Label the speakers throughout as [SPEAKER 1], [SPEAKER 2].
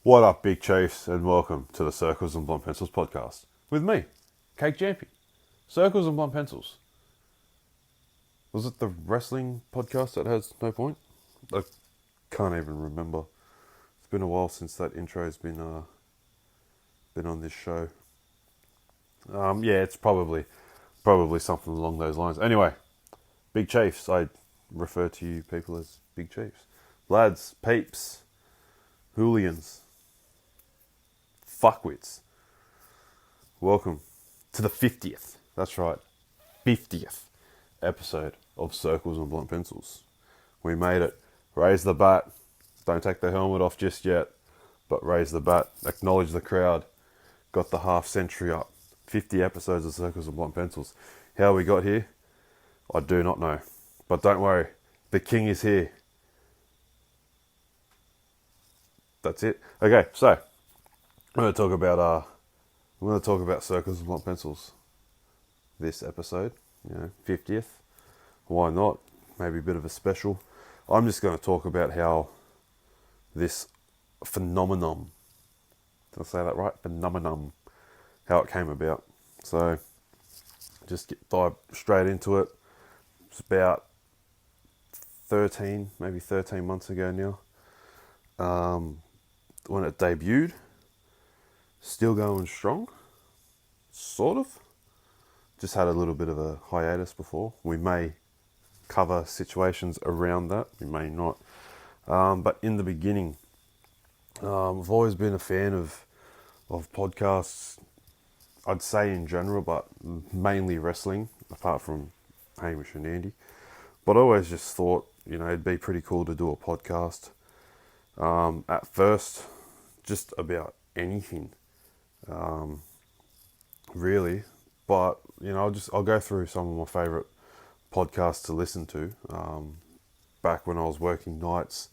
[SPEAKER 1] What up, Big Chiefs, and welcome to the Circles and Blunt Pencils podcast with me, Cake Jampy. Circles and Blunt Pencils. Was it the wrestling podcast that has no point? I can't even remember. It's been a while since that intro's been on this show. Yeah, it's probably something along those lines. Anyway, Big Chiefs. I refer to you people as Big Chiefs. Lads, peeps, hooligans, fuckwits. Welcome to the 50th. That's right, 50th episode of Circles and Blunt Pencils. We made it. Raise the bat. Don't take the helmet off just yet, but raise the bat. Acknowledge the crowd. Got the half century up. 50 episodes of Circles and Blunt Pencils. How we got here, I do not know. But don't worry, the king is here. That's it. Okay, so I'm going to talk about Circles and Blunt Pencils this episode. 50th. Why not? Maybe a bit of a special. I'm just going to talk about how this phenomenon, did I say that right? Phenomenon. How it came about. So, dive straight into it. It's about 13 months ago now. When it debuted. Still going strong. Sort of. Just had a little bit of a hiatus before. We may cover situations around that. We may not. But in the beginning, I've always been a fan of podcasts. I'd say in general, but mainly wrestling, apart from Hamish and Andy. But I always just thought, it'd be pretty cool to do a podcast. At first, just about anything, really. But, I'll go through some of my favourite podcasts to listen to. Back when I was working nights,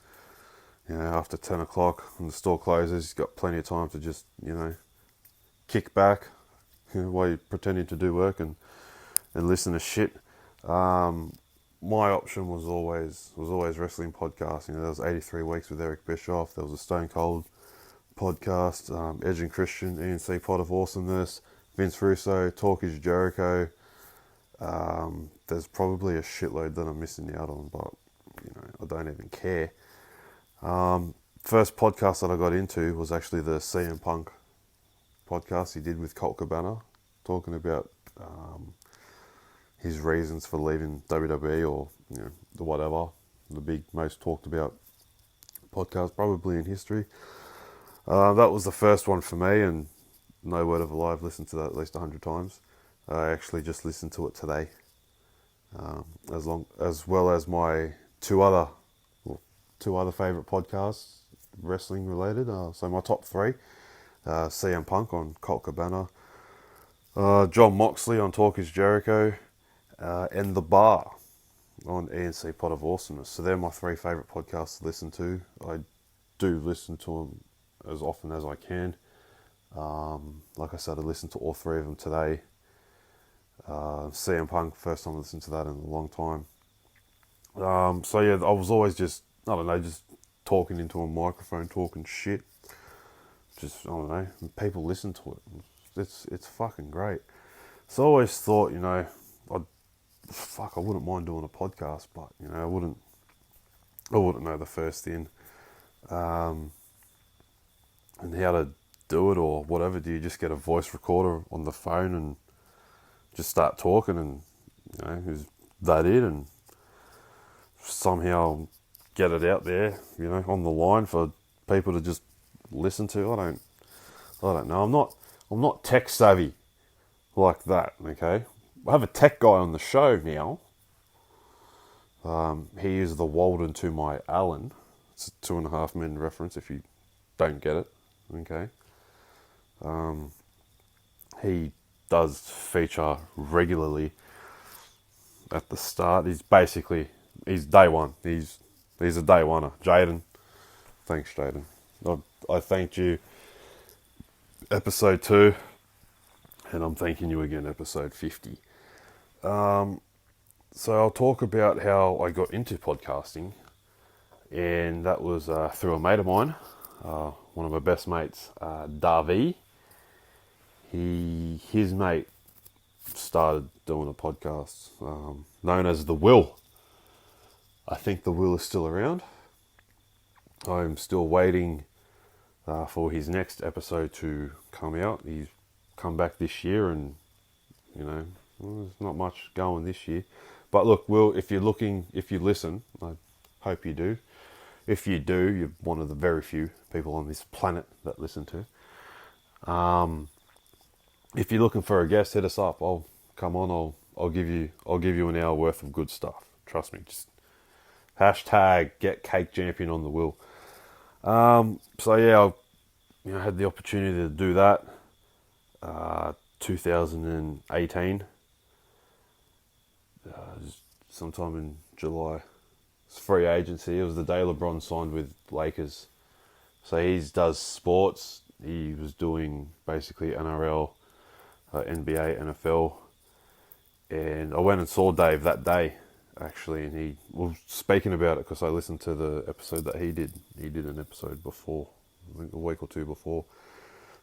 [SPEAKER 1] after 10 o'clock when the store closes, you've got plenty of time to just, kick back while you're pretending to do work and listen to shit. My option was always wrestling podcasts. There was 83 Weeks with Eric Bischoff. There was a Stone Cold podcast, Edge and Christian, ENC Pot of Awesomeness, Vince Russo, Talk is Jericho. There's probably a shitload that I'm missing out on, but I don't even care. First podcast that I got into was actually the CM Punk podcast he did with Colt Cabana, talking about his reasons for leaving WWE, or the big most talked about podcast probably in history. That was the first one for me, and no word of a lie, I've listened to that at least 100 times. I actually just listened to it today, as well as my two other favourite podcasts, wrestling related. So my top three: CM Punk on Colt Cabana, John Moxley on Talk is Jericho, and The Bar on ENC Pot of Awesomeness. So they're my three favourite podcasts to listen to. I do listen to them as often as I can. Like I said, I listened to all three of them today. CM Punk, first time I listened to that in a long time. So yeah, I was always just talking into a microphone, talking shit. People listen to it. It's fucking great. So I always thought, I wouldn't mind doing a podcast, but I wouldn't know the first thing, and how to do it or whatever. Do you just get a voice recorder on the phone and just start talking, and is that it, and somehow get it out there, on the line for people to just listen to? I don't know. I'm not tech savvy like that. Okay, I have a tech guy on the show now. He is the Walden to my Allen. It's a 2.5 Men reference if you don't get it. Okay. He does feature regularly at the start. He's day one. He's a day oneer. Jaden. Thanks, Jaden. I thanked you episode 2, and I'm thanking you again episode 50. So I'll talk about how I got into podcasting, and that was through a mate of mine. one of my best mates, Davi. His mate started doing a podcast known as The Will. I think The Will is still around. I'm still waiting for his next episode to come out. He's come back this year, and there's not much going this year. But look, Will, if you listen, I hope you do. If you do, you're one of the very few people on this planet that listen to. If you're looking for a guest, hit us up. I'll give you an hour worth of good stuff. Trust me. Just hashtag get cake champion on The Will. So yeah, I had the opportunity to do that. 2018, sometime in July. It's free agency. It was the day LeBron signed with Lakers. So he does sports. He was doing basically NRL, NBA, NFL. And I went and saw Dave that day, actually, and he was speaking about it because I listened to the episode that he did. He did an episode before, I think a week or two before.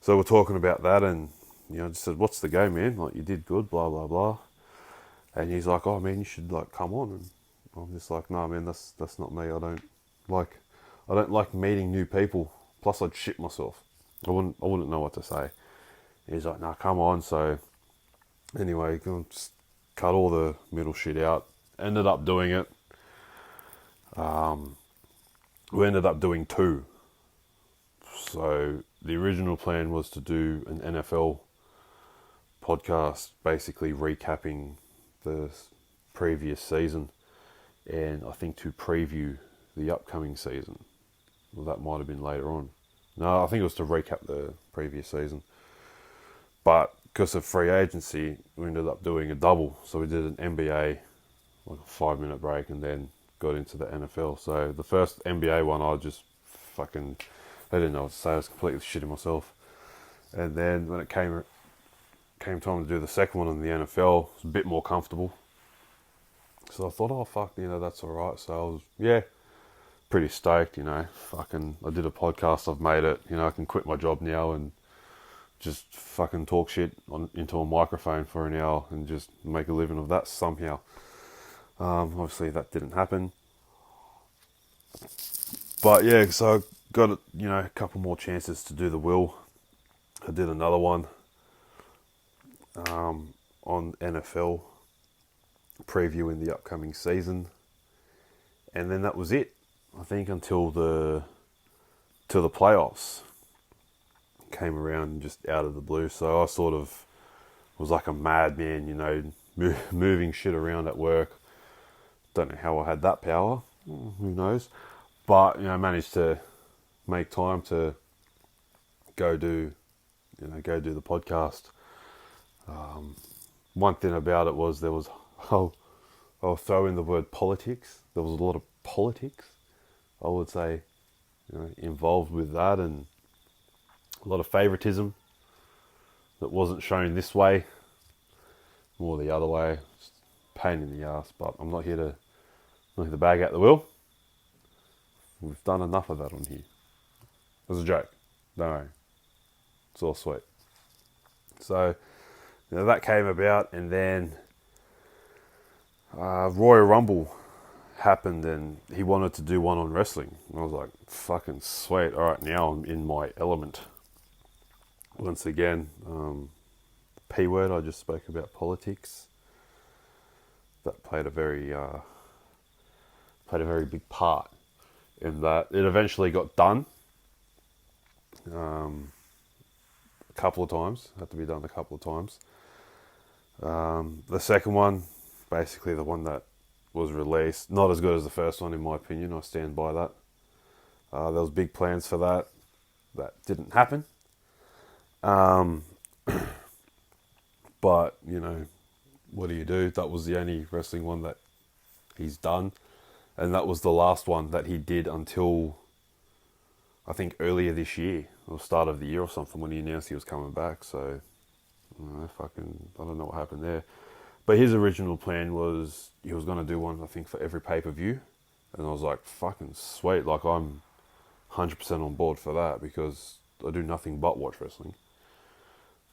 [SPEAKER 1] So we're talking about that, and I just said, "What's the game, man? Like, you did good, blah blah blah." And he's like, "Oh man, you should come on." And I'm just like, "No man, that's not me. I don't like meeting new people. Plus, I'd shit myself. I wouldn't know what to say." He's like, "Nah, come on." So anyway, just cut all the middle shit out. Ended up doing it. We ended up doing 2. So the original plan was to do an NFL podcast, basically recapping the previous season, and I think to preview the upcoming season. Well, that might have been later on. No, I think it was to recap the previous season. But because of free agency, we ended up doing a double. So we did an NBA, like a 5-minute break, and then got into the NFL. So the first NBA one, I just I didn't know what to say. I was completely shitting myself. And then when it came time to do the second one in the NFL, it was a bit more comfortable. So I thought, oh fuck, that's alright. So I was, pretty stoked, I did a podcast, I've made it, I can quit my job now and just fucking talk shit into a microphone for an hour and just make a living of that somehow. Obviously that didn't happen. But yeah, so I got, a couple more chances to do The Will. I did another one on NFL, previewing the upcoming season. And then that was it, I think, until the playoffs came around just out of the blue. So I sort of was like a madman, moving shit around at work. Don't know how I had that power. Who knows? But, I managed to make time to go do the podcast. One thing about it was I'll throw in the word politics. There was a lot of politics, I would say, involved with that, and a lot of favoritism that wasn't shown this way, more the other way. It's a pain in the ass, but I'm not here to bag out the Will. We've done enough of that on here. It was a joke. Don't worry. It's all sweet. So, that came about, and then Royal Rumble happened, and he wanted to do one on wrestling. And I was like, fucking sweet. All right, now I'm in my element. Once again, P word, I just spoke about politics. That played a very big part in that. It eventually got done. A couple of times. Had to be done a couple of times. The second one, basically the one that was released, not as good as the first one in my opinion. I stand by that. There was big plans for that. That didn't happen. But, what do you do? That was the only wrestling one that he's done. And that was the last one that he did until, I think, earlier this year, or start of the year or something, when he announced he was coming back. So, I don't know what happened there. But his original plan was he was going to do one, I think, for every pay-per-view. And I was like, fucking sweet. Like, I'm 100% on board for that, because I do nothing but watch wrestling.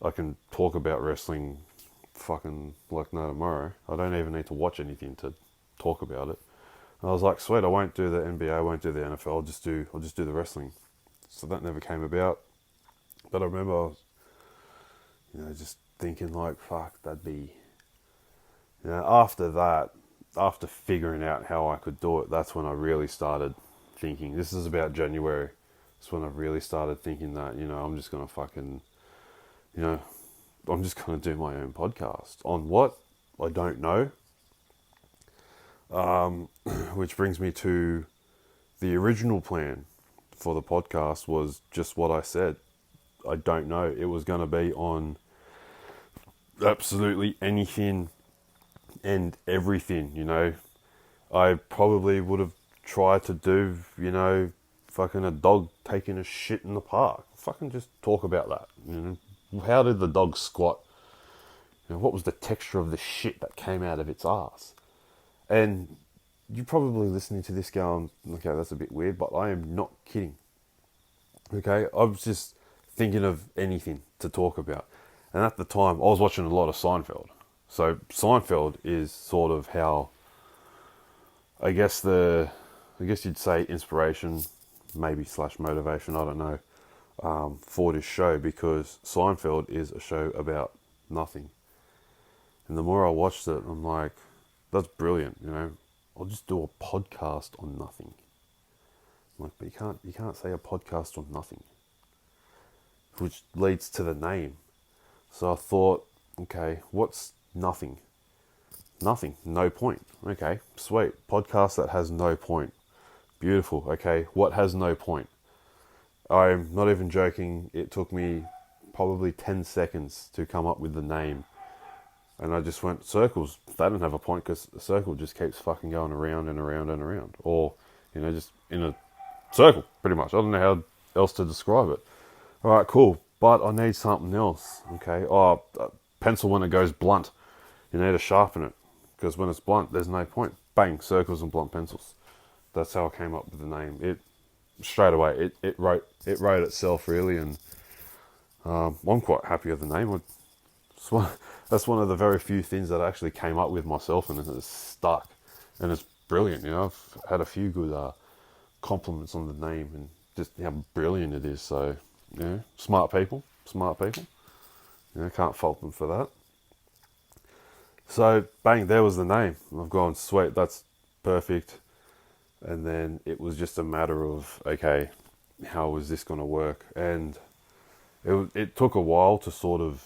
[SPEAKER 1] I can talk about wrestling fucking like no tomorrow. I don't even need to watch anything to talk about it. And I was like, sweet, I won't do the NBA, I won't do the NFL, I'll just do the wrestling. So that never came about. But I remember, just thinking like, fuck, that'd be, after that, after figuring out how I could do it, that's when I really started thinking. This is about January. That's when I really started thinking that, I'm just going to fucking, I'm just going to do my own podcast. On what? I don't know. Which brings me to the original plan for the podcast was just what I said. I don't know. It was going to be on absolutely anything and everything, I probably would have tried to do, fucking a dog taking a shit in the park. Fucking just talk about that. How did the dog squat? What was the texture of the shit that came out of its ass? And you're probably listening to this going, okay, that's a bit weird, but I am not kidding. Okay, I was just thinking of anything to talk about. And at the time, I was watching a lot of Seinfeld. So Seinfeld is sort of how, I guess you'd say inspiration, maybe / motivation, I don't know, for this show, because Seinfeld is a show about nothing. And the more I watched it, I'm like, that's brilliant, I'll just do a podcast on nothing. I'm like, but you can't say a podcast on nothing, which leads to the name. So I thought, okay, what's nothing? Nothing, no point. Okay, sweet. Podcast that has no point. Beautiful. Okay, what has no point? I'm not even joking. It took me probably 10 seconds to come up with the name. And I just went, circles. They don't have a point, because a circle just keeps fucking going around and around and around. Or, just in a circle, pretty much. I don't know how else to describe it. All right, cool. But I need something else. Okay. Oh, pencil when it goes blunt. You need to sharpen it, because when it's blunt, there's no point. Bang, circles and blunt pencils. That's how I came up with the name. It straight away. It wrote itself really, and I'm quite happy with the name. That's one of the very few things that I actually came up with myself, and it's stuck, and it's brilliant. I've had a few good compliments on the name and just how brilliant it is. So, smart people. Can't fault them for that. So, bang, there was the name. I've gone, sweet, that's perfect. And then it was just a matter of, okay, how is this going to work? And it took a while to sort of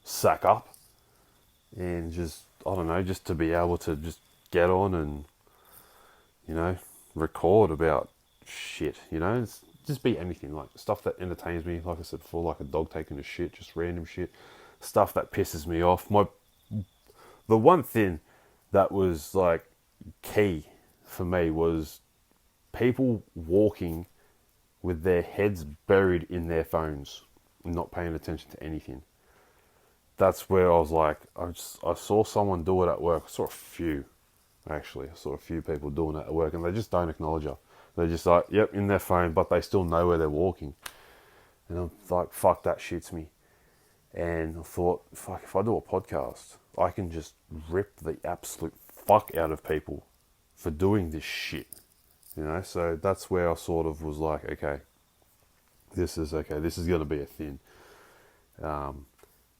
[SPEAKER 1] sack up and just, I don't know, just to be able to just get on and, record about shit, It's just be anything, like stuff that entertains me, like I said before, like a dog taking a shit, just random shit, stuff that pisses me off. The one thing that was like key for me was people walking with their heads buried in their phones and not paying attention to anything. That's where I was like, I saw someone do it at work. I saw a few people doing it at work, and they just don't acknowledge you. They're just like, yep, in their phone, but they still know where they're walking. And I'm like, fuck, that shits me. And I thought, fuck, if I do a podcast, I can just rip the absolute fuck out of people for doing this shit. So that's where I sort of was like, okay, this is going to be a thing.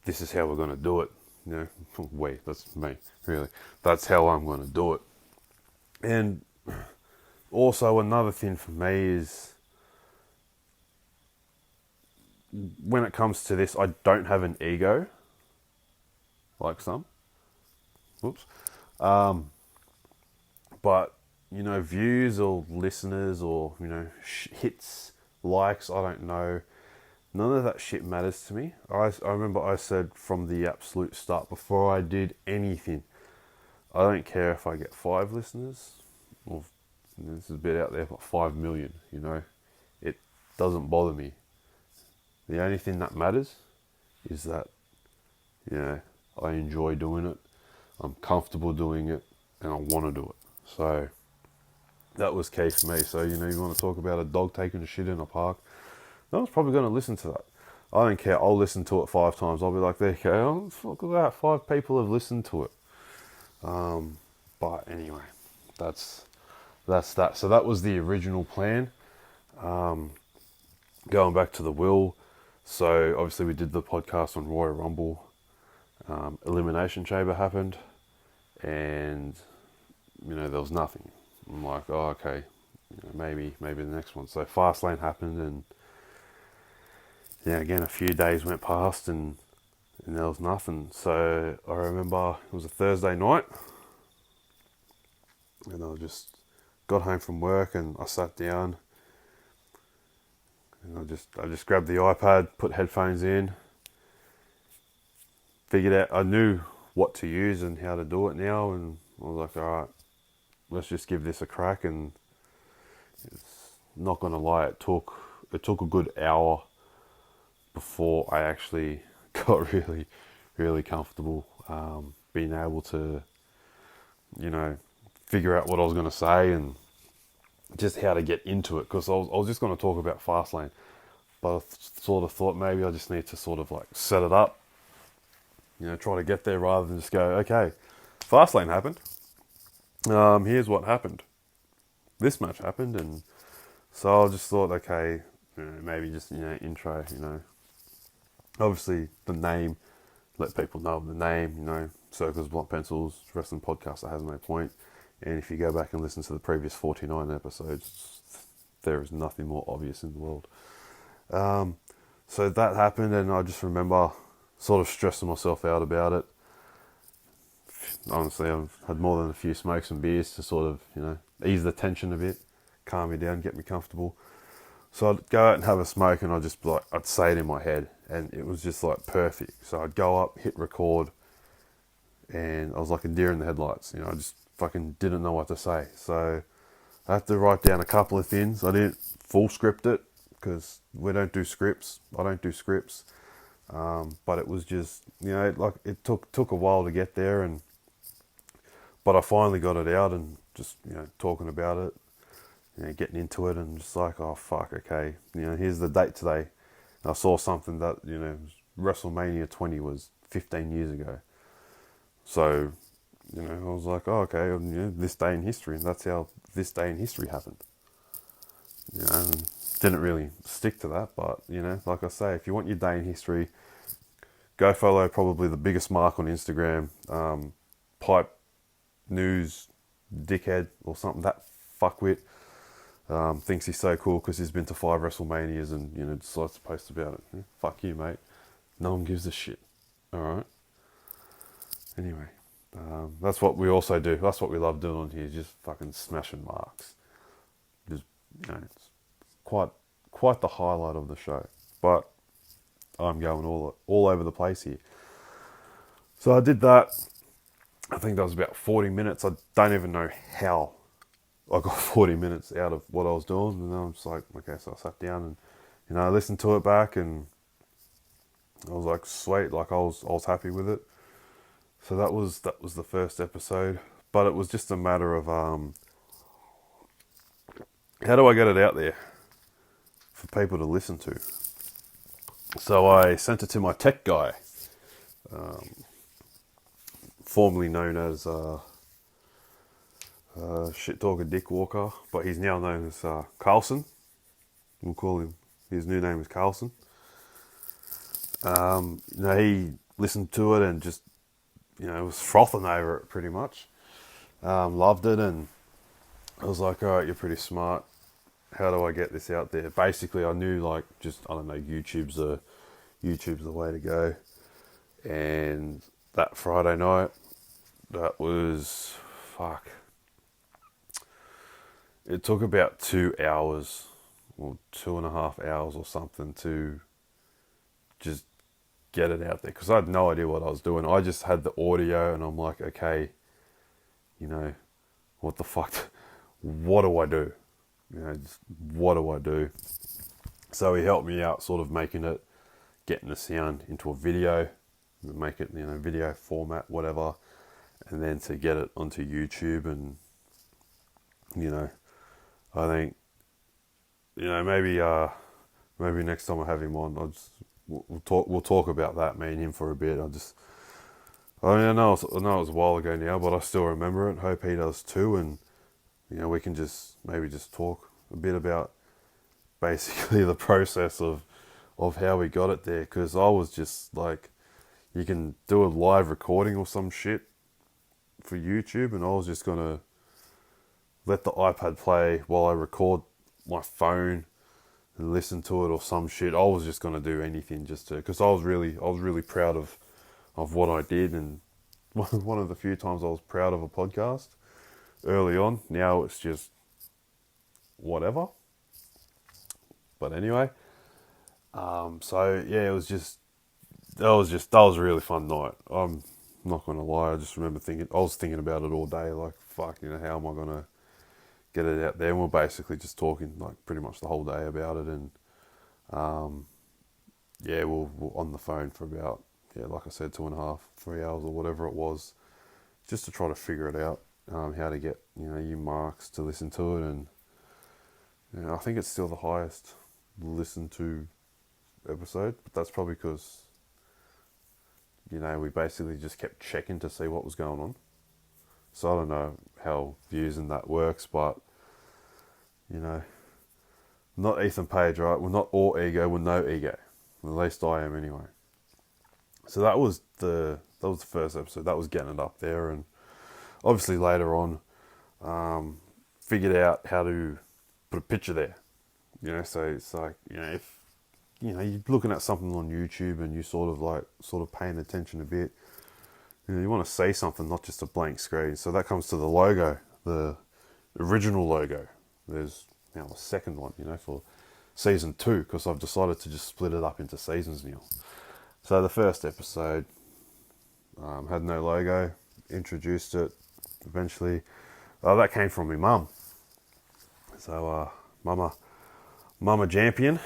[SPEAKER 1] This is how we're going to do it. That's me, really. That's how I'm going to do it. And also another thing for me is, when it comes to this, I don't have an ego, like some. Whoops. But, views or listeners or, hits, likes, I don't know. None of that shit matters to me. I remember I said from the absolute start, before I did anything, I don't care if I get 5 listeners, or this is a bit out there, but 5 million, it doesn't bother me. The only thing that matters is that, I enjoy doing it, I'm comfortable doing it, and I want to do it. So, that was key for me. So, you want to talk about a dog taking a shit in a park? No one's probably going to listen to that. I don't care. I'll listen to it 5 times. I'll be like, there you go. Oh, look at that. 5 people have listened to it. But anyway, that's that. So that was the original plan. Going back to the will. So obviously we did the podcast on Royal Rumble. Elimination Chamber happened. And, there was nothing. I'm like, oh, okay. Maybe the next one. So Fastlane happened, and again, a few days went past and there was nothing. So I remember it was a Thursday night, and I just got home from work and I sat down and I just grabbed the iPad, put headphones in, figured out, I knew what to use and how to do it now, and I was like, all right, let's just give this a crack. And it's not gonna lie, it took a good hour before I actually got really, really comfortable being able to, figure out what I was going to say and just how to get into it. Because I was just going to talk about Fastlane, but I sort of thought maybe I just need to sort of like set it up, try to get there rather than just go, okay, Fastlane happened. Here's what happened. This match happened, and so I just thought, okay, maybe just intro, Obviously, the name, let people know the name, Circles, Blunt Pencils, wrestling podcast that has no point. And if you go back and listen to the previous 49 episodes, there is nothing more obvious in the world. So that happened, and I just remember sort of stressing myself out about it. Honestly, I've had more than a few smokes and beers to sort of, ease the tension a bit, calm me down, get me comfortable. So I'd go out and have a smoke, and I'd say it in my head, and it was just like perfect. So I'd go up, hit record, and I was like a deer in the headlights. I just fucking didn't know what to say. So I had to write down a couple of things. I didn't full script it because we don't do scripts. I don't do scripts. But it was just, it took a while to get there, but I finally got it out and just, talking about it. Getting into it, and just like, oh fuck, okay, here's the date today. And I saw something that, WrestleMania 20 was 15 years ago. So, I was like, oh, okay, this day in history, and that's how this day in history happened. And didn't really stick to that, but, like I say, if you want your day in history, go follow probably the biggest mark on Instagram, Pipe News Dickhead or something, that fuckwit. Thinks he's so cool because he's been to 5 WrestleManias and decides to post about it. Fuck you, mate. No one gives a shit. Alright? Anyway, that's what we also do. That's what we love doing on here, just fucking smashing marks. Just, it's quite the highlight of the show. But I'm going all over the place here. So I did that. I think that was about 40 minutes. I don't even know how I got 40 minutes out of what I was doing, and I was like, okay, so I sat down and, I listened to it back, and I was like, sweet, like I was happy with it. So that was the first episode, but it was just a matter of, how do I get it out there for people to listen to? So I sent it to my tech guy, formerly known as, shit talker Dick Walker, but he's now known as Carlson. We'll call him. His new name is Carlson. He listened to it and just, was frothing over it pretty much. Loved it, and I was like, all right, you're pretty smart. How do I get this out there? Basically, I knew YouTube's the way to go. And that Friday night, that was it took about 2 hours or 2.5 hours or something to just get it out there, because I had no idea what I was doing. I just had the audio, and I'm like, okay, what the fuck? What do I do? What do I do? So he helped me out, sort of getting the sound into a video, make it, video format, whatever, and then to get it onto YouTube and, I think, maybe next time I have him on, we'll talk about that, me and him, for a bit. I know I know it was a while ago now, but I still remember it. Hope he does too, and we can maybe just talk a bit about basically the process of how we got it there, because I was just like, you can do a live recording or some shit for YouTube, and I was just gonna let the iPad play while I record my phone and listen to it or some shit. I was just gonna do anything just to, because I was really proud of what I did, and one of the few times I was proud of a podcast early on. Now it's just whatever. But anyway, so yeah, that was a really fun night. I'm not gonna lie, I just remember I was thinking about it all day, like, fuck, how am I gonna get it out there? And we're basically just talking like pretty much the whole day about it, and we're on the phone for about, like I said, 2.5, 3 hours or whatever it was, just to try to figure it out, how to get you marks to listen to it, and I think it's still the highest listened to episode, but that's probably because we basically just kept checking to see what was going on. So I don't know how views and that works, but not Ethan Page, right? We're not all ego, we're no ego. At least I am anyway. So that was the first episode. That was getting it up there, and obviously later on, figured out how to put a picture there. So it's like, if you're looking at something on YouTube and you sort of paying attention a bit, you want to say something, not just a blank screen. So that comes to the logo, the original logo. There's now a second one, for season 2, because I've decided to just split it up into seasons now. So the first episode had no logo, introduced it eventually. That came from my mum. So Mama Champion,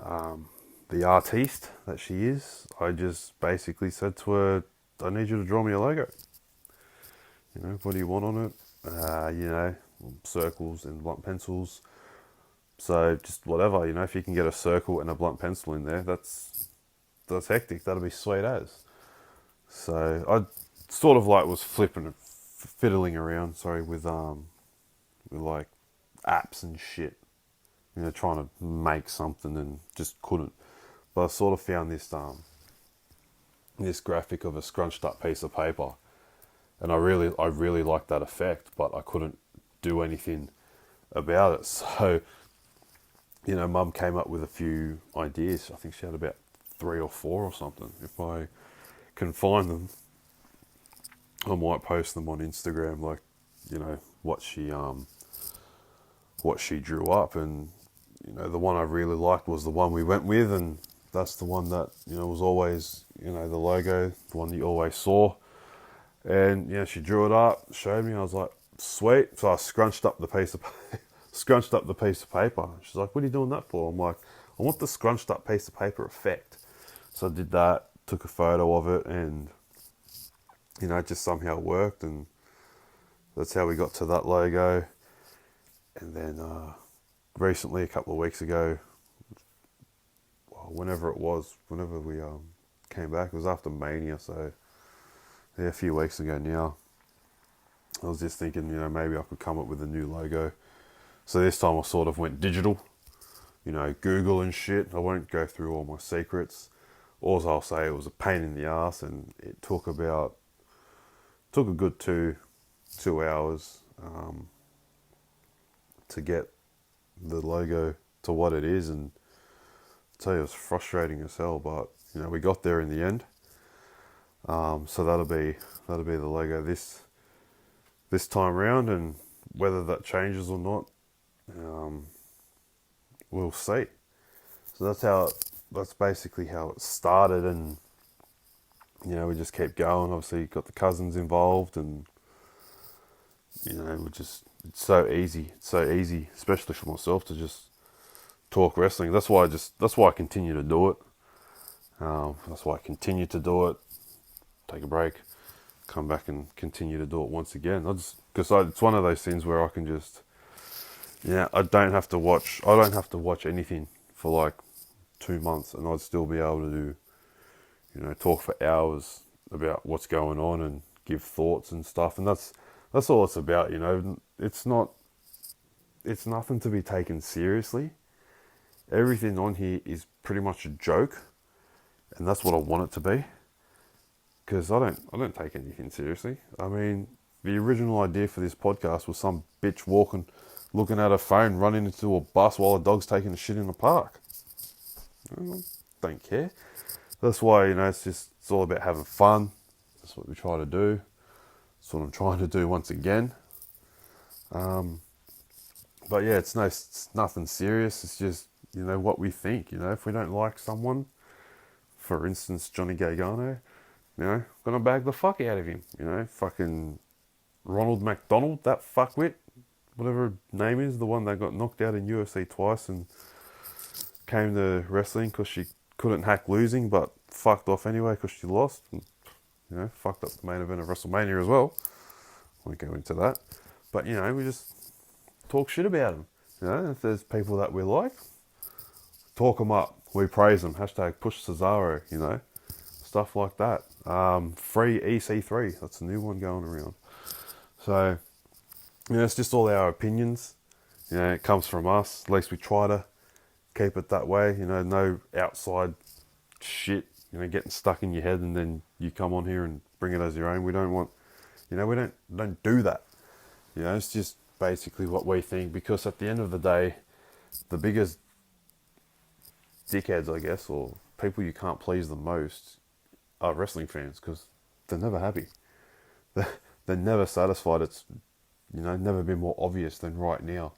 [SPEAKER 1] the artiste that she is, I just basically said to her, I need you to draw me a logo. What do you want on it? Circles and blunt pencils. So just whatever, if you can get a circle and a blunt pencil in there, that's hectic. That'll be sweet as. So I sort of like was fiddling around, with like apps and shit, trying to make something and just couldn't. But I sort of found this graphic of a scrunched up piece of paper, and I really liked that effect, but I couldn't do anything about it. So, Mum came up with a few ideas. I think she had about 3 or 4 or something. If I can find them, I might post them on Instagram, like, what she drew up. And the one I really liked was the one we went with, and that's the one that was always the logo, the one you always saw. And she drew it up, showed me. I was like, sweet. So I scrunched up the piece of paper. She's like, what are you doing that for? I'm like, I want the scrunched up piece of paper effect. So I did that, took a photo of it, and it just somehow worked, and that's how we got to that logo. And then recently, a couple of weeks ago, whenever we came back, it was after Mania, so a few weeks ago now, I was just thinking, maybe I could come up with a new logo. So this time I sort of went digital, Google and shit. I won't go through all my secrets. All I'll say, it was a pain in the ass, and it took a good two hours to get the logo to what it is, and I'll tell you, it was frustrating as hell, but we got there in the end. So that'll be the logo this time round, and whether that changes or not, we'll see. So that's basically how it started, and we just kept going. Obviously, got the cousins involved, and it's so easy, especially for myself, to just talk wrestling. That's why I continue to do it. That's why I continue to do it. Take a break, come back and continue to do it once again. Because it's one of those things where I can just, Yeah, I don't have to watch anything for like 2 months, and I'd still be able to, talk for hours about what's going on and give thoughts and stuff. And that's all it's about. It's nothing to be taken seriously. Everything on here is pretty much a joke, and that's what I want it to be. Because I don't take anything seriously. I mean, the original idea for this podcast was some bitch walking, looking at her phone, running into a bus while a dog's taking a shit in the park. I don't care. That's why, it's all about having fun. That's what we try to do. That's what I'm trying to do once again. But yeah, it's nothing serious. It's just, what we think. If we don't like someone, for instance, Johnny Gargano, gonna bag the fuck out of him. Fucking Ronald McDonald, that fuckwit, whatever her name is, the one that got knocked out in UFC twice and came to wrestling because she couldn't hack losing, but fucked off anyway because she lost. And, fucked up the main event of WrestleMania as well. Won't go into that. But, we just talk shit about them. If there's people that we like, talk them up. We praise them. Hashtag push Cesaro, stuff like that. Free EC3. That's a new one going around. So, it's just all our opinions. It comes from us. At least we try to keep it that way. No outside shit, getting stuck in your head and then you come on here and bring it as your own. We don't want, we don't do that. It's just basically what we think, because at the end of the day, the biggest dickheads, I guess, or people you can't please the most are wrestling fans, because they're never happy. They're never satisfied. It's, never been more obvious than right now.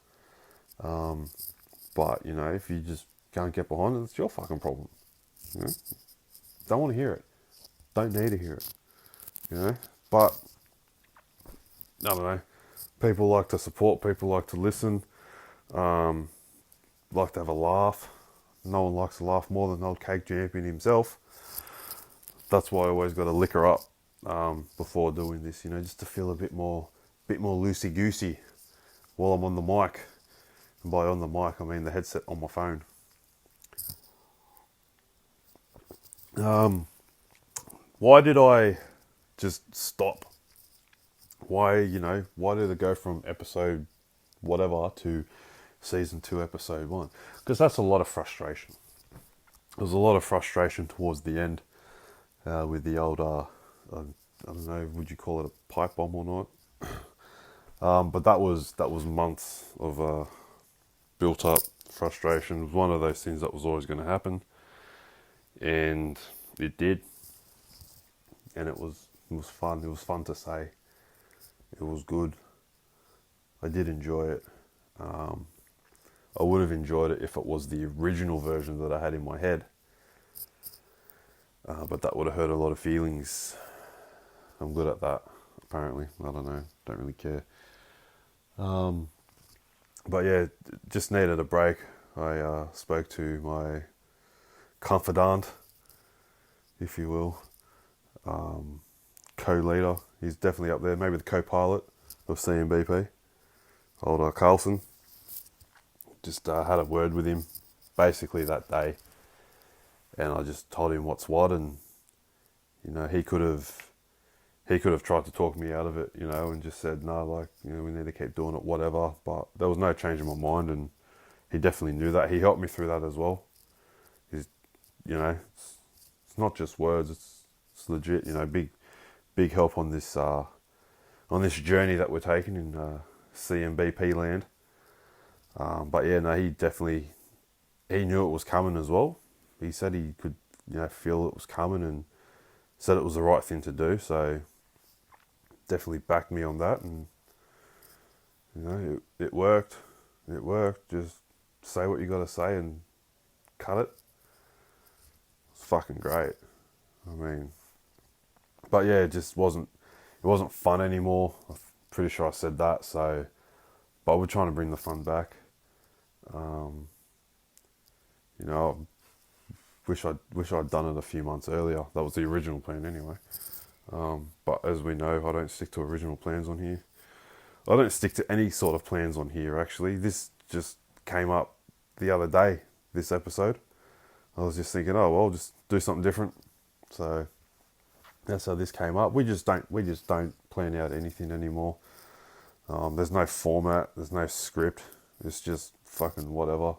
[SPEAKER 1] But, if you just can't get behind it, it's your fucking problem. Don't want to hear it. Don't need to hear it. But, I don't know. People like to support, people like to listen, like to have a laugh. No one likes to laugh more than old cake champion himself. That's why I always got to liquor up before doing this, just to feel a bit more loosey-goosey while I'm on the mic. And by on the mic, I mean the headset on my phone. Why did I just stop? Why did it go from episode whatever to season 2, episode 1? Because that's a lot of frustration. There's a lot of frustration towards the end with the old, I don't know, would you call it a pipe bomb or not? But that was months of built up frustration. It was one of those things that was always going to happen, and it did. And it was fun. It was fun to say. It was good. I did enjoy it. I would have enjoyed it if it was the original version that I had in my head. But that would have hurt a lot of feelings. I'm good at that, apparently. I don't know. Don't really care. But yeah, just needed a break. I spoke to my confidant, if you will. Co-leader. He's definitely up there. Maybe the co-pilot of CNBP. Old Carlson. Just had a word with him basically that day. And I just told him what's what, and he could have tried to talk me out of it, and just said no, we need to keep doing it, whatever. But there was no change in my mind, and he definitely knew that. He helped me through that as well. He's, it's not just words; it's legit. Big help on this journey that we're taking in CNBP land. But yeah, no, he knew it was coming as well. He said he could, feel it was coming, and said it was the right thing to do. So definitely backed me on that, and it worked. It worked. Just say what you got to say and cut it. It's fucking great. I mean, but yeah, it wasn't fun anymore. I'm pretty sure I said that. So, but we're trying to bring the fun back. Wish I'd done it a few months earlier. That was the original plan anyway. But as we know, I don't stick to original plans on here. I don't stick to any sort of plans on here, actually. This just came up the other day, this episode. I was just thinking, oh, well, just do something different. So that's how this came up. We just don't plan out anything anymore. There's no format, there's no script. It's just fucking whatever.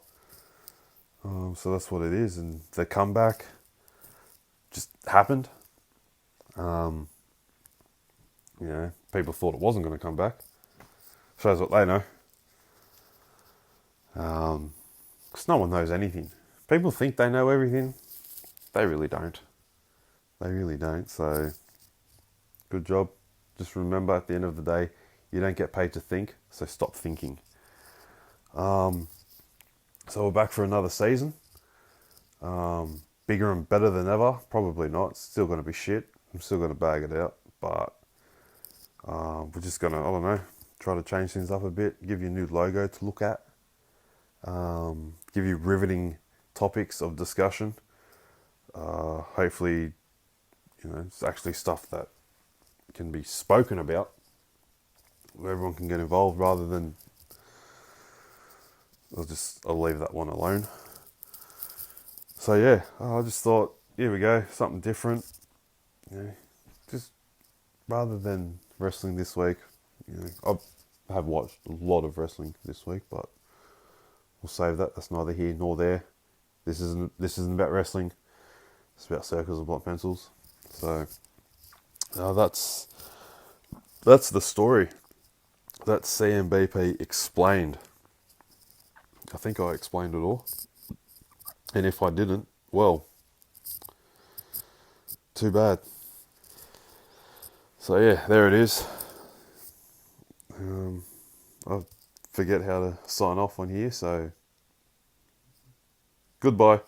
[SPEAKER 1] So that's what it is. And the comeback just happened. People thought it wasn't going to come back. Shows what they know. Because no one knows anything. People think they know everything. They really don't. They really don't. So, good job. Just remember, at the end of the day, you don't get paid to think, so stop thinking. So we're back for another season. Bigger and better than ever? Probably not. It's still going to be shit. I'm still going to bag it out. But we're just going to, I don't know, try to change things up a bit. Give you a new logo to look at. Give you riveting topics of discussion. Hopefully, it's actually stuff that can be spoken about, where everyone can get involved, rather than I'll leave that one alone. So yeah, I just thought, here we go, something different. Just rather than wrestling this week, I have watched a lot of wrestling this week, but we'll save that. That's neither here nor there. This isn't about wrestling. It's about circles and blunt pencils. So that's the story. That's CNBP explained. I think I explained it all. And if I didn't, well, too bad. So yeah, there it is. I forget how to sign off on here, so goodbye.